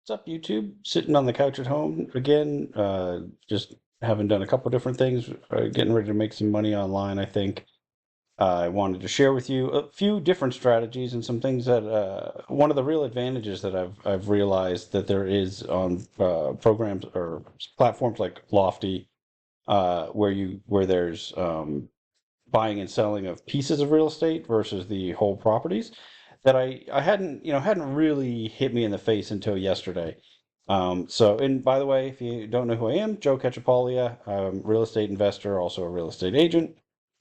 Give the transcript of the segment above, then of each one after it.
What's up, YouTube? Sitting on the couch at home again. Just having done a couple different things. Getting ready to make some money online, I think. I wanted to share with you a few different strategies and some things that one of the real advantages that I've realized that there is on programs or platforms like Lofty, where there's buying and selling of pieces of real estate versus the whole properties that I hadn't hadn't really hit me in the face until yesterday. And by the way, if you don't know who I am, Joe Cacciapaglia, I'm a real estate investor, also a real estate agent.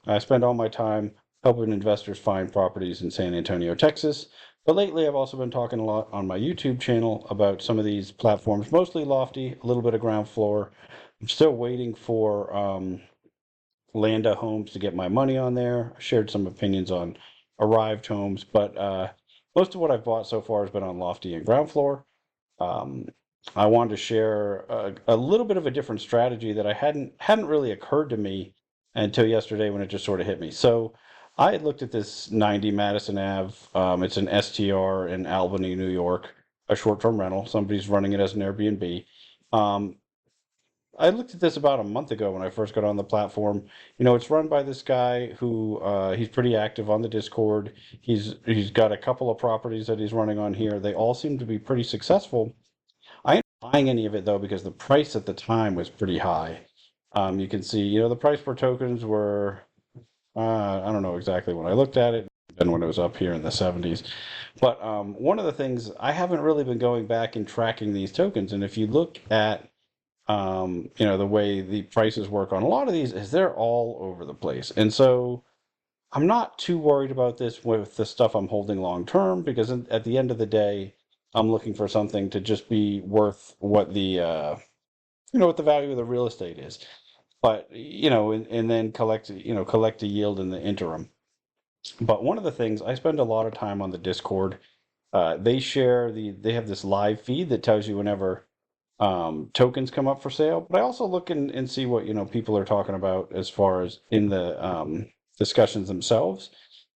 I spend all my time helping investors find properties in San Antonio, Texas. But lately, I've also been talking a lot on my YouTube channel about some of these platforms, mostly Lofty, a little bit of ground floor. I'm still waiting for Landa Homes to get my money on there. I shared some opinions on Arrived Homes, but most of what I've bought so far has been on Lofty and ground floor. Um, I wanted to share a little bit of a different strategy that I hadn't really occurred to me until yesterday when it just sort of hit me. So I had looked at this 90 Madison Ave. It's an STR in Albany, New York, a short-term rental. Somebody's running it as an Airbnb. Um, I looked at this about a month ago when I first got on the platform. It's run by this guy who he's pretty active on the Discord. He's got a couple of properties that he's running on here. They all seem to be pretty successful. I ended up buying any of it though because the price at the time was pretty high. You can see, the price per tokens were I don't know exactly when I looked at it, and when it was up here in the 70s. But one of the things I haven't really been going back and tracking these tokens, and if you look at the way the prices work on a lot of these is they're all over the place. And so I'm not too worried about this with the stuff I'm holding long term because at the end of the day, I'm looking for something to just be worth what what the value of the real estate is. But, and then collect a yield in the interim. But one of the things I spend a lot of time on the Discord. They have this live feed that tells you whenever tokens come up for sale. But I also look and see what people are talking about as far as in the discussions themselves.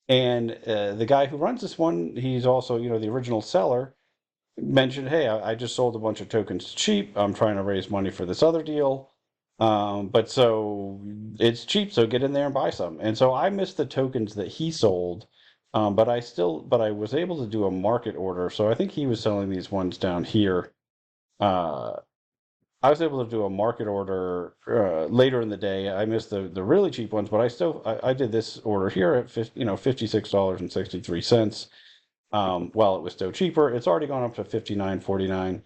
And the guy who runs this one, he's also the original seller. Mentioned, hey, I just sold a bunch of tokens cheap. I'm trying to raise money for this other deal. But so it's cheap, so get in there and buy some. And so I missed the tokens that he sold. But I was able to do a market order. So I think he was selling these ones down here. Uh, I was able to do a market order later in the day. I missed the really cheap ones, but I did this order here at $56.63. While it was still cheaper, it's already gone up to 59.49.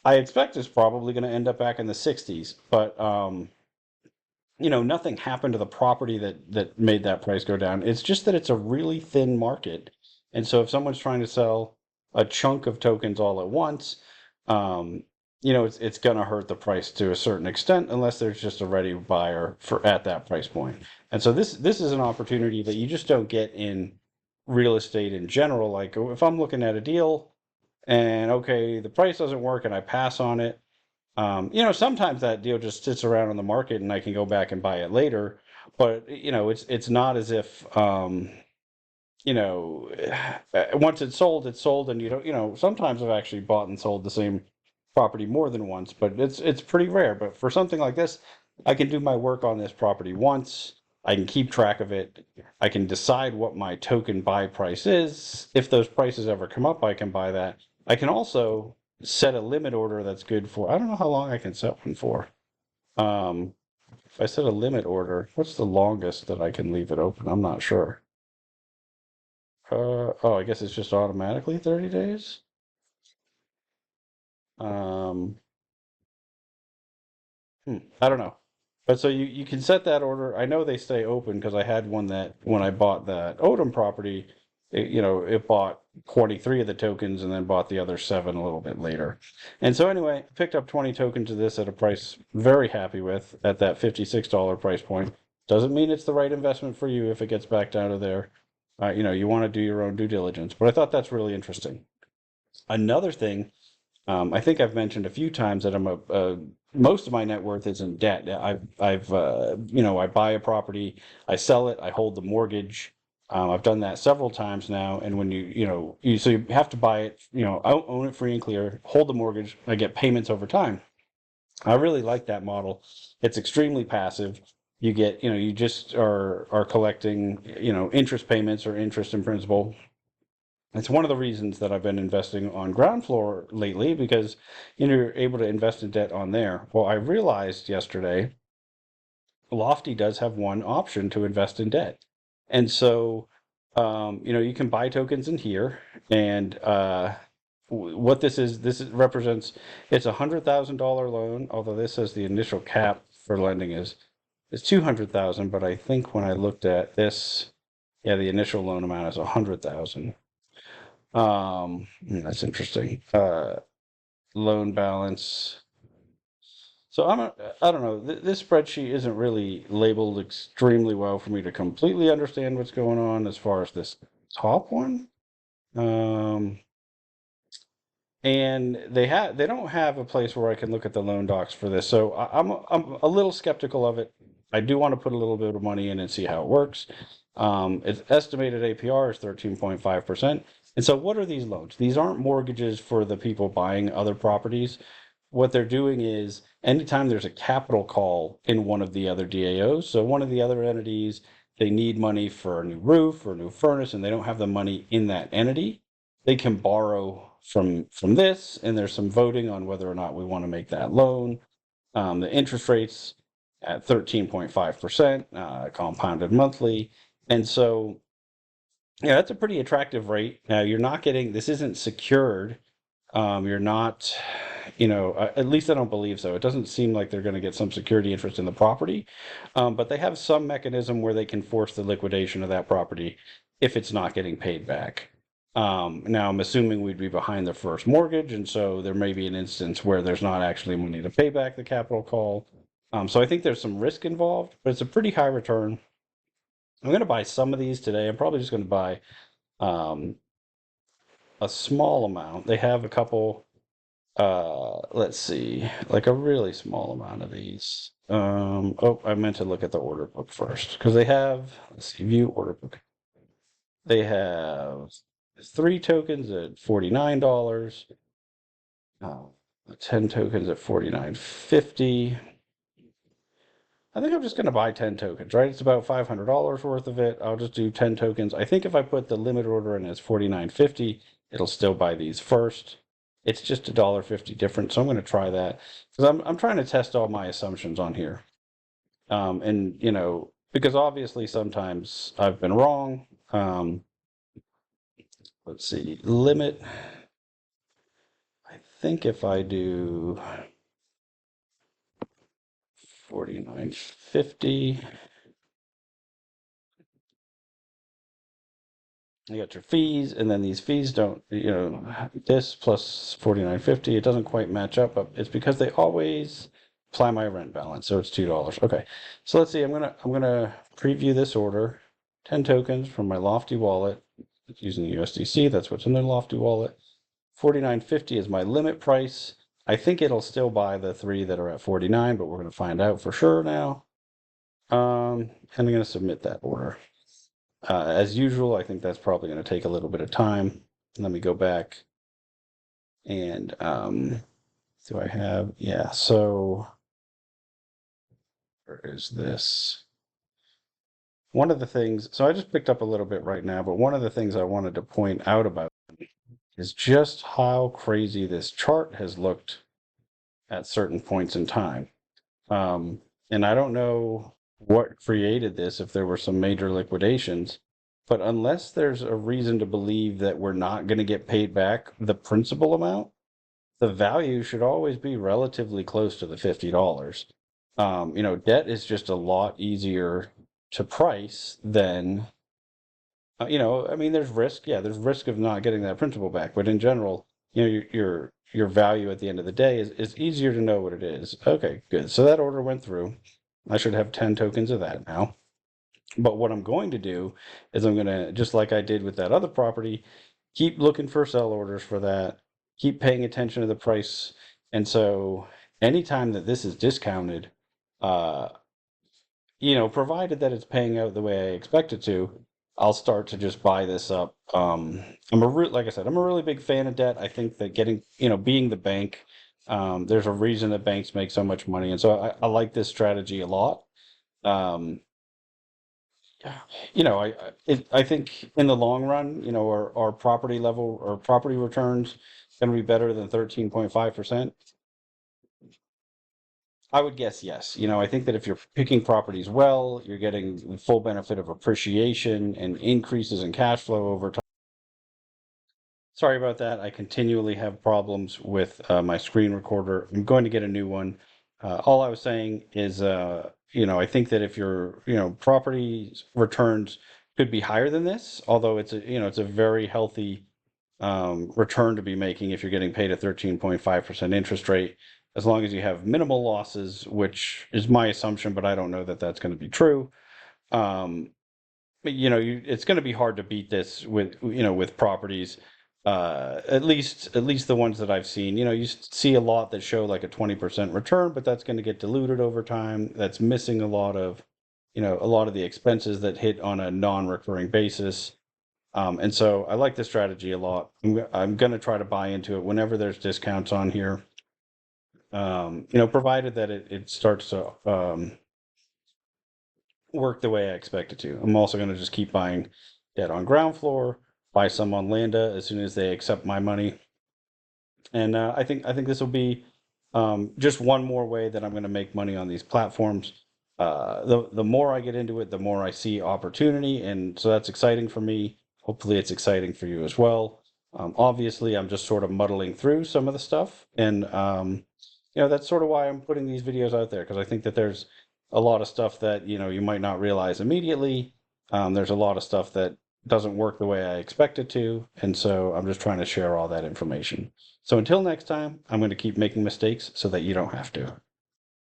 I expect it's probably going to end up back in the 60s, but nothing happened to the property that made that price go down. It's just that it's a really thin market, and so if someone's trying to sell a chunk of tokens all at once, um, it's going to hurt the price to a certain extent unless there's just a ready buyer for at that price point. And so this is an opportunity that you just don't get in real estate in general. Like if I'm looking at a deal and okay, the price doesn't work and I pass on it, sometimes that deal just sits around on the market and I can go back and buy it later. But it's not as if you know, once it's sold, and you don't, sometimes I've actually bought and sold the same property more than once, but it's pretty rare. But for something like this, I can do my work on this property once. I can keep track of it. I can decide what my token buy price is. If those prices ever come up, I can buy that. I can also set a limit order that's good for, I don't know how long I can set one for. Um, if I set a limit order, what's the longest that I can leave it open? I'm not sure. Oh, I guess it's just automatically 30 days. Um, I don't know. But so you can set that order. I know they stay open because I had one that when I bought that Odom property, it bought 23 of the tokens and then bought the other seven a little bit later. And so anyway, I picked up 20 tokens of this at a price very happy with at that $56 price point. Doesn't mean it's the right investment for you if it gets back down to there. You want to do your own due diligence. But I thought that's really interesting. Another thing, I think I've mentioned a few times that most of my net worth is in debt. I buy a property, I sell it, I hold the mortgage. I've done that several times now, and when so you have to buy it, own it free and clear, hold the mortgage, I get payments over time. I really like that model. It's extremely passive. You get, you just are collecting, interest payments or interest in principal. It's one of the reasons that I've been investing on ground floor lately because you're able to invest in debt on there. Well, I realized yesterday Lofty does have one option to invest in debt. And so, you can buy tokens in here, and what represents, it's $100,000 loan, although this says the initial cap for lending is 200,000, but I think when I looked at this, yeah, the initial loan amount is 100,000. That's interesting. Loan balance. So I don't know. This spreadsheet isn't really labeled extremely well for me to completely understand what's going on as far as this top one. And they don't have a place where I can look at the loan docs for this. So I'm a little skeptical of it. I do want to put a little bit of money in and see how it works. Its estimated APR is 13.5%. And so what are these loans? These aren't mortgages for the people buying other properties. What they're doing is anytime there's a capital call in one of the other DAOs, so one of the other entities, they need money for a new roof or a new furnace, and they don't have the money in that entity, they can borrow from this, and there's some voting on whether or not we want to make that loan. The interest rates at 13.5%, compounded monthly. And so, yeah, that's a pretty attractive rate. Now, you're not getting, this isn't secured. You're not, at least I don't believe so. It doesn't seem like they're going to get some security interest in the property, but they have some mechanism where they can force the liquidation of that property if it's not getting paid back. Now, I'm assuming we'd be behind the first mortgage, and so there may be an instance where there's not actually money to pay back the capital call. So I think there's some risk involved, but it's a pretty high return. I'm going to buy some of these today. I'm probably just going to buy um, a small amount. They have a couple, let's see, like a really small amount of these. Oh, I meant to look at the order book first because they have, let's see, view order book. They have 3 tokens at $49, 10 tokens at $49.50. I think I'm just going to buy 10 tokens, right? It's about $500 worth of it. I'll just do 10 tokens. I think if I put the limit order in as $49.50, it'll still buy these first. It's just $1.50 different, so I'm going to try that because I'm trying to test all my assumptions on here. And because obviously sometimes I've been wrong. Let's see, limit. I think if I do $49.50, you got your fees, and then these fees don't, this plus $49.50, it doesn't quite match up, but it's because they always apply my rent balance, so it's $2. Okay, so let's see. I'm gonna preview this order. 10 tokens from my Lofty wallet using USDC. That's what's in the Lofty wallet. $49.50 is my limit price. I think it'll still buy the 3 that are at 49, but we're going to find out for sure now. And I'm going to submit that order. As usual, I think that's probably going to take a little bit of time. Let me go back and do I have, yeah, so where is this? One of the things, so I just picked up a little bit right now, but one of the things I wanted to point out about is just how crazy this chart has looked at certain points in time. And I don't know what created this, if there were some major liquidations, but unless there's a reason to believe that we're not going to get paid back the principal amount, the value should always be relatively close to the $50. Debt is just a lot easier to price than, there's risk. Yeah, there's risk of not getting that principal back, but in general, your value at the end of the day is easier to know what it is. Okay, good. So that order went through. I should have 10 tokens of that now. But what I'm going to do is I'm going to, just like I did with that other property, keep looking for sell orders for that, keep paying attention to the price. And so anytime that this is discounted, provided that it's paying out the way I expect it to, I'll start to just buy this up. Like I said, I'm a really big fan of debt. I think that being the bank, there's a reason that banks make so much money, and so I like this strategy a lot. Um, yeah, I think in the long run, our property level or property returns going to be better than 13.5%. I would guess yes. I think that if you're picking properties well, you're getting the full benefit of appreciation and increases in cash flow over time. Sorry about that. I continually have problems with my screen recorder. I'm going to get a new one. All I was saying is, I think that if your, property returns could be higher than this, although it's a very healthy return to be making if you're getting paid a 13.5% interest rate, as long as you have minimal losses, which is my assumption, but I don't know that that's going to be true. Um, but, it's going to be hard to beat this with properties. At least the ones that I've seen, you see a lot that show like a 20% return, but that's going to get diluted over time. That's missing a lot of the expenses that hit on a non-recurring basis. And so I like the strategy a lot. I'm going to try to buy into it whenever there's discounts on here. Provided that it starts to work the way I expect it to. I'm also going to just keep buying debt on ground floor, buy some on Landa as soon as they accept my money, and I think this will be just one more way that I'm going to make money on these platforms. The more I get into it, the more I see opportunity, and so that's exciting for me. Hopefully, it's exciting for you as well. Obviously, I'm just sort of muddling through some of the stuff, and that's sort of why I'm putting these videos out there because I think that there's a lot of stuff that you might not realize immediately. There's a lot of stuff that doesn't work the way I expect it to, and so I'm just trying to share all that information. So until next time, I'm going to keep making mistakes so that you don't have to.